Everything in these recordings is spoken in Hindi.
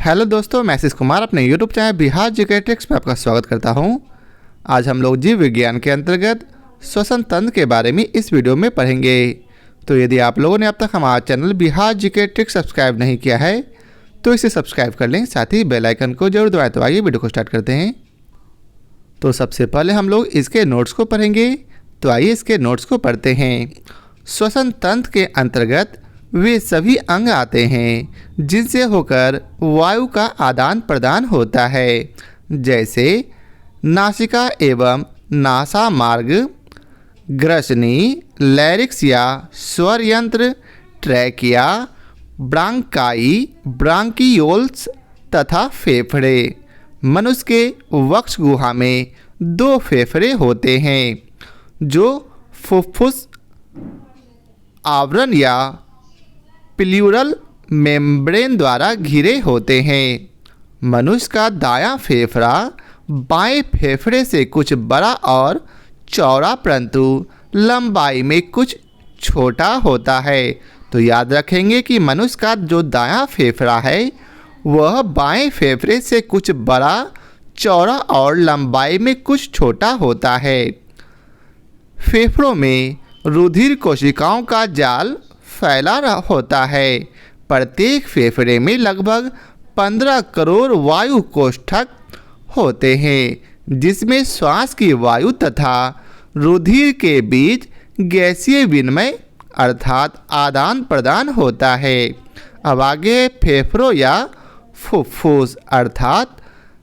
हेलो दोस्तों, मैं आशीष कुमार अपने YouTube channel Bihar GK tricks में आपका स्वागत करता हूं। आज हम लोग जीव विज्ञान के अंतर्गत श्वसन तंत्र के बारे में इस वीडियो में पढ़ेंगे। तो यदि आप लोगों ने अब तक हमारा channel Bihar GK tricks subscribe नहीं किया है तो इसे सब्सक्राइब कर लें, साथ ही बेल आइकन को जरूर दबाएं। तो आइए वीडियो को स्टार्ट करते हैं। तो सबसे पहले हम लोग इसके नोट्स को पढ़ेंगे। तो आइए इसके नोट्स को पढ़ते हैं। श्वसन तंत्र के अंतर्गत वे सभी अंग आते हैं जिनसे होकर वायु का आदान प्रदान होता है, जैसे नासिका एवं नासा मार्ग, ग्रसनी, लैरिक्स या स्वर यंत्र, ट्रैकिया, ब्रांकाई, ब्रांकियोल्स तथा फेफड़े। मनुष्य के वक्ष गुहा में 2 फेफड़े होते हैं जो फुफ्फुस आवरण या प्लूरल मेम्ब्रेन द्वारा घिरे होते हैं। मनुष्य का दायां फेफड़ा बाएं फेफड़े से कुछ बड़ा और चौड़ा परंतु लंबाई में कुछ छोटा होता है। तो याद रखेंगे कि मनुष्य का जो दायां फेफड़ा है वह बाएं फेफड़े से कुछ बड़ा, चौड़ा और लंबाई में कुछ छोटा होता है। फेफड़ों में रुधिर कोशिकाओं का जाल फैला होता है। प्रत्येक फेफड़े में लगभग 15 करोड़ वायु कोष्ठक होते हैं जिसमें श्वास की वायु तथा रुधिर के बीच गैसीय विनिमय अर्थात आदान प्रदान होता है। अब आगे फेफड़ों या फुफ्फुस अर्थात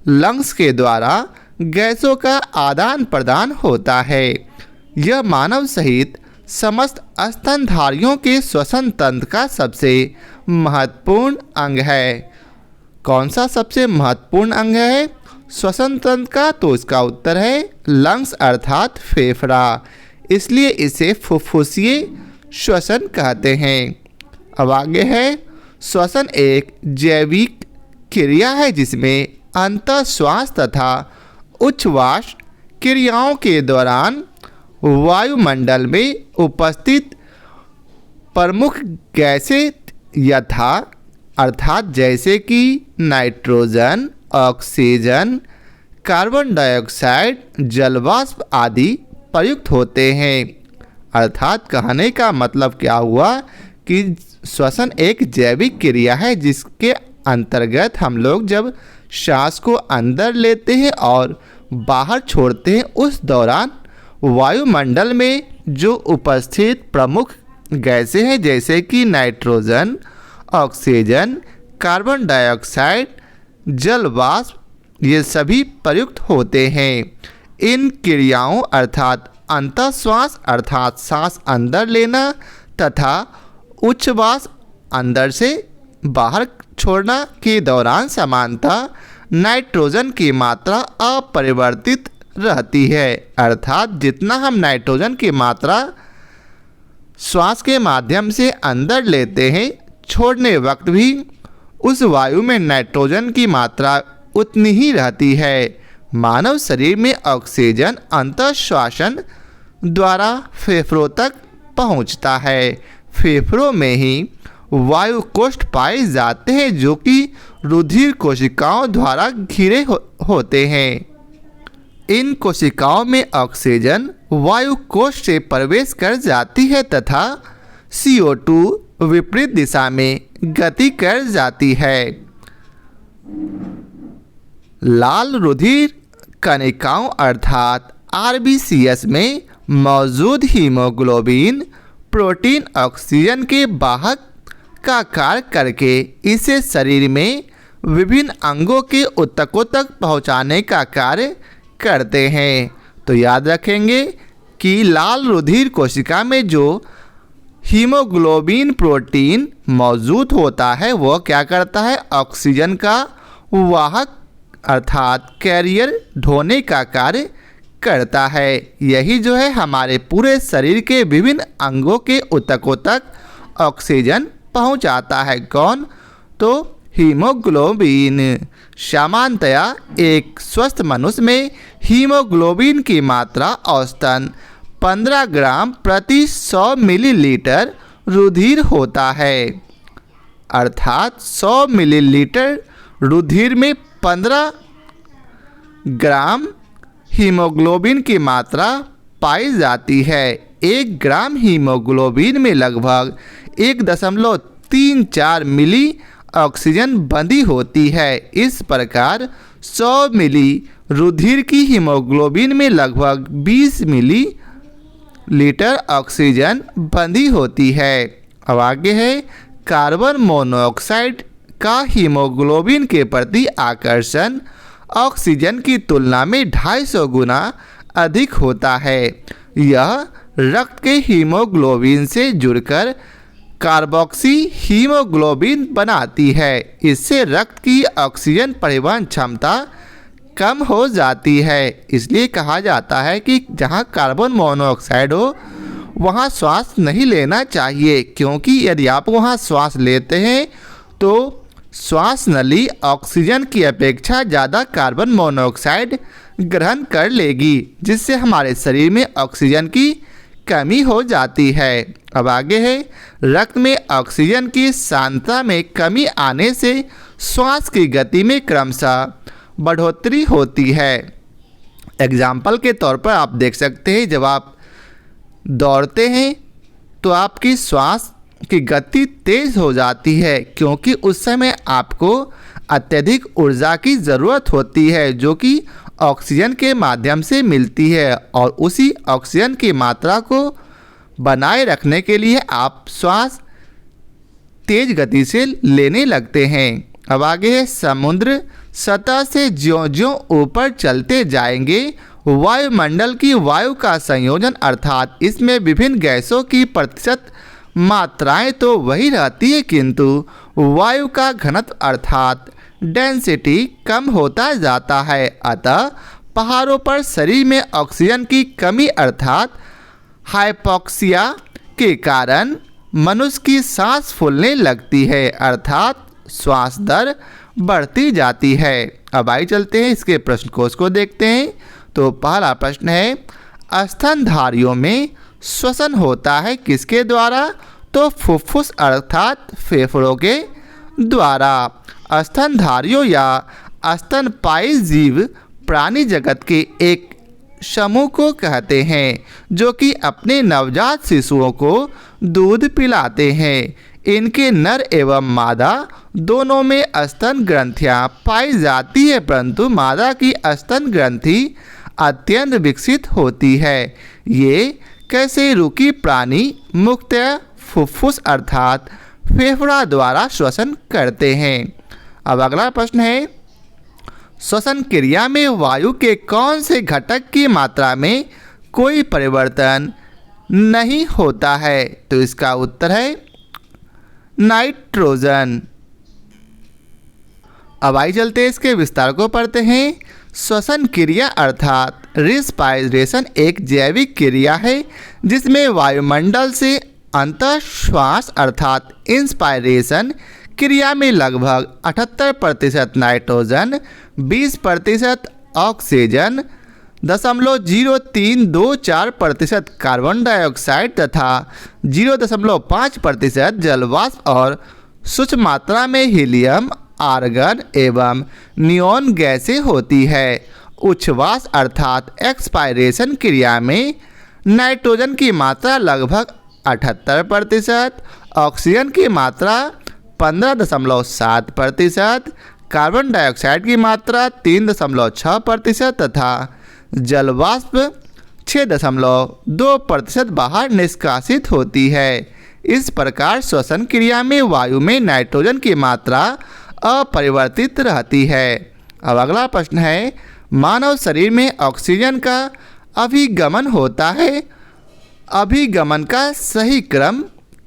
लंग्स के द्वारा गैसों का आदान प्रदान होता है। यह मानव सहित समस्त स्तनधारियों के श्वसन तंत्र का सबसे महत्वपूर्ण अंग है। कौन सा सबसे महत्वपूर्ण अंग है श्वसन तंत्र का? तो इसका उत्तर है लंग्स अर्थात फेफड़ा, इसलिए इसे फुफ्फुसीय श्वसन कहते हैं। अब आगे है श्वसन एक जैविक क्रिया है जिसमें अंतःश्वास तथा उच्छ्वास क्रियाओं के दौरान वायुमंडल में उपस्थित प्रमुख गैसें यथा अर्थात जैसे कि नाइट्रोजन, ऑक्सीजन, कार्बन डाइऑक्साइड, जलवाष्प आदि प्रयुक्त होते हैं। अर्थात कहने का मतलब क्या हुआ कि श्वसन एक जैविक क्रिया है जिसके अंतर्गत हम लोग जब सांस को अंदर लेते हैं और बाहर छोड़ते हैं उस दौरान वायुमंडल में जो उपस्थित प्रमुख गैसें हैं जैसे कि नाइट्रोजन, ऑक्सीजन, कार्बन डाइऑक्साइड, जल वाष्प, ये सभी प्रयुक्त होते हैं। इन क्रियाओं अर्थात अंतःश्वास अर्थात सांस अंदर लेना तथा उच्छ्वास अंदर से बाहर छोड़ना के दौरान सामान्यतः नाइट्रोजन की मात्रा अपरिवर्तित रहती है। अर्थात जितना हम नाइट्रोजन की मात्रा श्वास के माध्यम से अंदर लेते हैं, छोड़ने वक्त भी उस वायु में नाइट्रोजन की मात्रा उतनी ही रहती है। मानव शरीर में ऑक्सीजन अंतःश्वासन द्वारा फेफड़ों तक पहुंचता है। फेफड़ों में ही वायु कोष्ठ पाए जाते हैं जो कि रुधिर कोशिकाओं द्वारा घिरे होते हैं। इन कोशिकाओं में ऑक्सीजन वायु कोश से प्रवेश कर जाती है तथा CO2 विपरीत दिशा में गति कर जाती है। लाल रुधिर कणिकाओं अर्थात RBCs में मौजूद हीमोग्लोबिन प्रोटीन ऑक्सीजन के वाहक का कार्य करके इसे शरीर में विभिन्न अंगों के ऊतकों तक पहुंचाने का कार्य करते हैं। तो याद रखेंगे कि लाल रुधिर कोशिका में जो हीमोग्लोबिन प्रोटीन मौजूद होता है वह क्या करता है, ऑक्सीजन का वाहक अर्थात कैरियर ढोने का कार्य करता है। यही जो है हमारे पूरे शरीर के विभिन्न अंगों के ऊतकों तक ऑक्सीजन पहुंचाता है। कौन? तो हीमोग्लोबिन। सामान्यतया एक स्वस्थ मनुष्य में हीमोग्लोबिन की मात्रा औसतन 15 ग्राम प्रति 100 मिलीलीटर रुधिर होता है। अर्थात 100 मिलीलीटर रुधिर में 15 ग्राम हीमोग्लोबिन की मात्रा पाई जाती है। 1 ग्राम हीमोग्लोबिन में लगभग 1.34 मिली ऑक्सीजन बंधी होती है। इस प्रकार 100 मिली रुधिर की हीमोग्लोबिन में लगभग 20 मिली लीटर ऑक्सीजन बंधी होती है। अब आगे है, कार्बन मोनोऑक्साइड का हीमोग्लोबिन के प्रति आकर्षण ऑक्सीजन की तुलना में 250 गुना अधिक होता है। यह रक्त के हीमोग्लोबिन से जुड़कर कार्बोक्सी हीमोग्लोबिन बनाती है। इससे रक्त की ऑक्सीजन परिवहन क्षमता कम हो जाती है। इसलिए कहा जाता है कि जहाँ कार्बन मोनोऑक्साइड हो वहाँ श्वास नहीं लेना चाहिए, क्योंकि यदि आप वहाँ श्वास लेते हैं तो श्वास नली ऑक्सीजन की अपेक्षा ज़्यादा कार्बन मोनोऑक्साइड ग्रहण कर लेगी, जिससे हमारे शरीर में ऑक्सीजन की कमी हो जाती है। अब आगे है, रक्त में ऑक्सीजन की सांद्रता में कमी आने से श्वास की गति में क्रमशः बढ़ोतरी होती है। एग्जाम्पल के तौर पर आप देख सकते हैं, जब आप दौड़ते हैं तो आपकी श्वास की गति तेज़ हो जाती है, क्योंकि उस समय आपको अत्यधिक ऊर्जा की ज़रूरत होती है जो कि ऑक्सीजन के माध्यम से मिलती है, और उसी ऑक्सीजन की मात्रा को बनाए रखने के लिए आप श्वास तेज गति से लेने लगते हैं। अब आगे है, समुद्र सतह से ज्यों-ज्यों ऊपर चलते जाएंगे वायुमंडल की वायु का संयोजन अर्थात इसमें विभिन्न गैसों की प्रतिशत मात्राएं तो वही रहती है, किंतु वायु का घनत्व अर्थात डेंसिटी कम होता जाता है। अतः पहाड़ों पर शरीर में ऑक्सीजन की कमी अर्थात हाइपोक्सिया के कारण मनुष्य की सांस फूलने लगती है, अर्थात श्वास दर बढ़ती जाती है। अब आइए चलते हैं इसके प्रश्न कोश को देखते हैं। तो पहला प्रश्न है, स्तनधारियों में श्वसन होता है किसके द्वारा? तो फुफ्फुस अर्थात फेफड़ों के द्वारा। स्तनधारियों या स्तनपायी जीव प्राणी जगत के एक समूह को कहते हैं जो कि अपने नवजात शिशुओं को दूध पिलाते हैं। इनके नर एवं मादा दोनों में स्तन ग्रंथियां पाई जाती है, परंतु मादा की स्तन ग्रंथि अत्यंत विकसित होती है। ये कशेरुकी प्राणी मुख्यतः फुफ्फुस अर्थात फेफड़ा द्वारा श्वसन करते हैं। अब अगला प्रश्न है, श्वसन क्रिया में वायु के कौन से घटक की मात्रा में कोई परिवर्तन नहीं होता है? तो इसका उत्तर है नाइट्रोजन। अब आइए चलते हैं इसके विस्तार को पढ़ते हैं। श्वसन क्रिया अर्थात रिस्पायरेशन एक जैविक क्रिया है जिसमें वायुमंडल से अंतःश्वास अर्थात इंस्पायरेशन क्रिया में लगभग 78% नाइट्रोजन, 20% ऑक्सीजन, 0.0324% कार्बन डाइऑक्साइड तथा 0.5% जलवाष्प और सूक्ष्म मात्रा में हीलियम, आर्गन एवं नियॉन गैसें होती है। उच्छ्वास अर्थात एक्सपायरेशन क्रिया में नाइट्रोजन की मात्रा लगभग 78%, ऑक्सीजन की मात्रा 15.7%, कार्बन डाइऑक्साइड की मात्रा 3.6% तथा जलवाष्प 6.2% बाहर निष्कासित होती है। इस प्रकार श्वसन क्रिया में वायु में नाइट्रोजन की मात्रा अपरिवर्तित रहती है। अब अगला प्रश्न है, मानव शरीर में ऑक्सीजन का अभिगमन होता है, अभिगमन का सही क्रम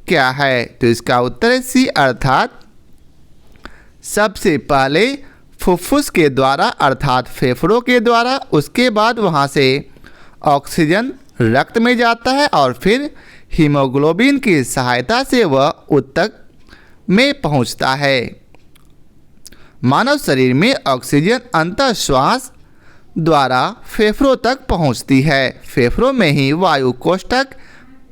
क्या है? तो इसका उत्तर है सी अर्थात सबसे पहले फुफ्फुस के द्वारा अर्थात फेफड़ों के द्वारा, उसके बाद वहाँ से ऑक्सीजन रक्त में जाता है और फिर हीमोग्लोबिन की सहायता से वह ऊतक में पहुँचता है। मानव शरीर में ऑक्सीजन अंतःश्वास द्वारा फेफड़ों तक पहुँचती है। फेफड़ों में ही वायु कोष्ठक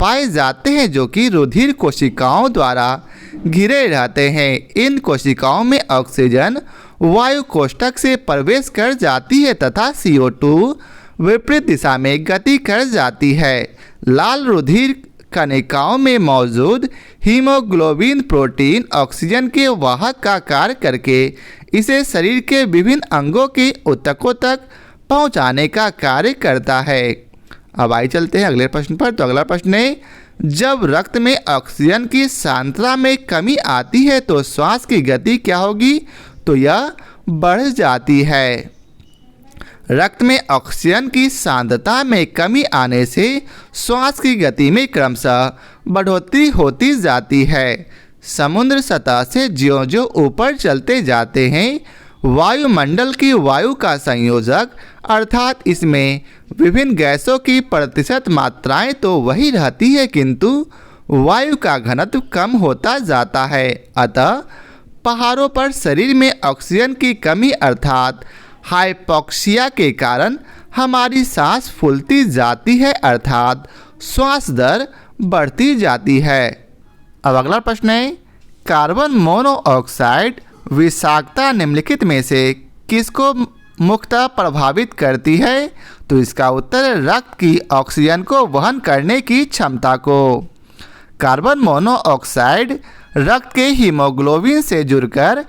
पाए जाते हैं जो कि रुधिर कोशिकाओं द्वारा घिरे रहते हैं। इन कोशिकाओं में ऑक्सीजन वायु कोष्ठक से प्रवेश कर जाती है तथा CO2 विपरीत दिशा में गति कर जाती है। लाल रुधिर कणिकाओं में मौजूद हीमोग्लोबिन प्रोटीन ऑक्सीजन के वाहक का कार्य करके इसे शरीर के विभिन्न अंगों के ऊतकों तक पहुंचाने का कार्य करता है। अब आइए चलते हैं अगले प्रश्न पर। तो अगला प्रश्न है, जब रक्त में ऑक्सीजन की सांद्रता में कमी आती है तो श्वास की गति क्या होगी? तो यह बढ़ जाती है। रक्त में ऑक्सीजन की सांद्रता में कमी आने से श्वास की गति में क्रमशः बढ़ोतरी होती जाती है। समुद्र सतह से ज्यों-ज्यों ऊपर चलते जाते हैं, वायुमंडल की वायु का संयोजक अर्थात इसमें विभिन्न गैसों की प्रतिशत मात्राएं तो वही रहती है, किंतु वायु का घनत्व कम होता जाता है। अतः पहाड़ों पर शरीर में ऑक्सीजन की कमी अर्थात हाइपोक्सिया के कारण हमारी सांस फूलती जाती है अर्थात श्वास दर बढ़ती जाती है। अब अगला प्रश्न है, कार्बन मोनोऑक्साइड विषाक्तता निम्नलिखित में से किसको मुख्यतः प्रभावित करती है? तो इसका उत्तर है रक्त की ऑक्सीजन को वहन करने की क्षमता को। कार्बन मोनोऑक्साइड रक्त के हीमोग्लोबिन से जुड़कर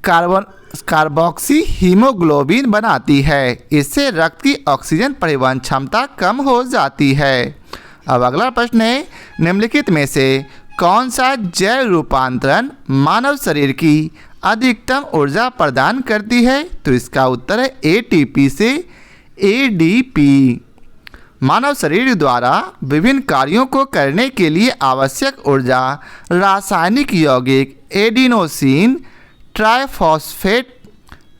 कार्बोक्सी हीमोग्लोबिन बनाती है। इससे रक्त की ऑक्सीजन परिवहन क्षमता कम हो जाती है। अब अगला प्रश्न है, निम्नलिखित में से कौन सा जैव रूपांतरण मानव शरीर की अधिकतम ऊर्जा प्रदान करती है? तो इसका उत्तर है ATP से ADP। मानव शरीर द्वारा विभिन्न कार्यों को करने के लिए आवश्यक ऊर्जा रासायनिक यौगिक एडिनोसिन ट्राइफॉस्फेट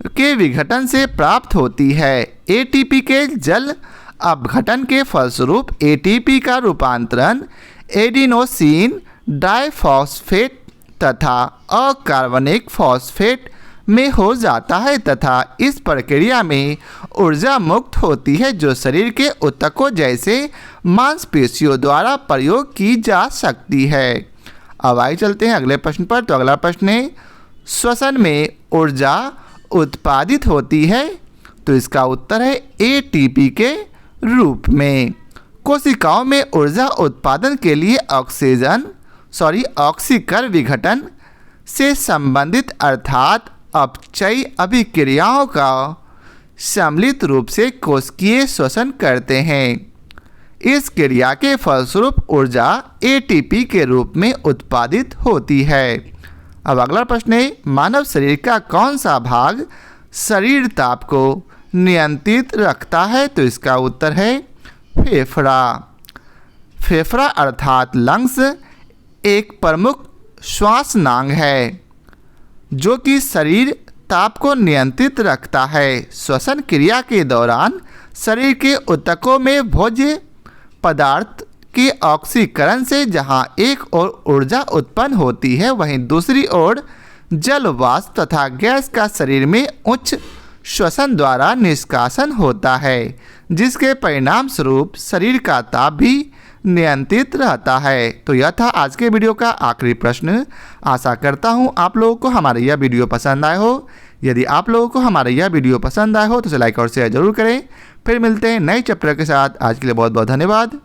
के विघटन से प्राप्त होती है। ATP के जल अपघटन के फलस्वरूप ATP का रूपांतरण एडिनोसिन डाइफॉस्फेट तथा अकार्बनिक फॉस्फेट में हो जाता है तथा इस प्रक्रिया में ऊर्जा मुक्त होती है जो शरीर के ऊतकों जैसे मांसपेशियों द्वारा प्रयोग की जा सकती है। अब आइए चलते हैं अगले प्रश्न पर। तो अगला प्रश्न है, श्वसन में ऊर्जा उत्पादित होती है? तो इसका उत्तर है ATP के रूप में। कोशिकाओं में ऊर्जा उत्पादन के लिए ऑक्सीकर विघटन से संबंधित अर्थात अपचयी अभिक्रियाओं का सम्मिलित रूप से कोशिकीय श्वसन करते हैं। इस क्रिया के फलस्वरूप ऊर्जा ATP के रूप में उत्पादित होती है। अब अगला प्रश्न है, मानव शरीर का कौन सा भाग शरीर ताप को नियंत्रित रखता है? तो इसका उत्तर है फेफड़ा। फेफड़ा अर्थात लंग्स एक प्रमुख श्वास नांग है जो कि शरीर ताप को नियंत्रित रखता है। श्वसन क्रिया के दौरान शरीर के ऊतकों में भोज्य पदार्थ के ऑक्सीकरण से जहां एक ओर ऊर्जा उत्पन्न होती है, वहीं दूसरी ओर जल वाष्प तथा गैस का शरीर में उच्च श्वसन द्वारा निष्कासन होता है, जिसके परिणाम स्वरूप शरीर का ताप भी नियंत्रित रहता है। तो यह था आज के वीडियो का आखिरी प्रश्न। आशा करता हूँ आप लोगों को हमारा यह वीडियो पसंद आया हो। यदि आप लोगों को हमारा यह वीडियो पसंद आया हो तो इसे लाइक और शेयर जरूर करें। फिर मिलते हैं नए चैप्टर के साथ। आज के लिए बहुत बहुत धन्यवाद।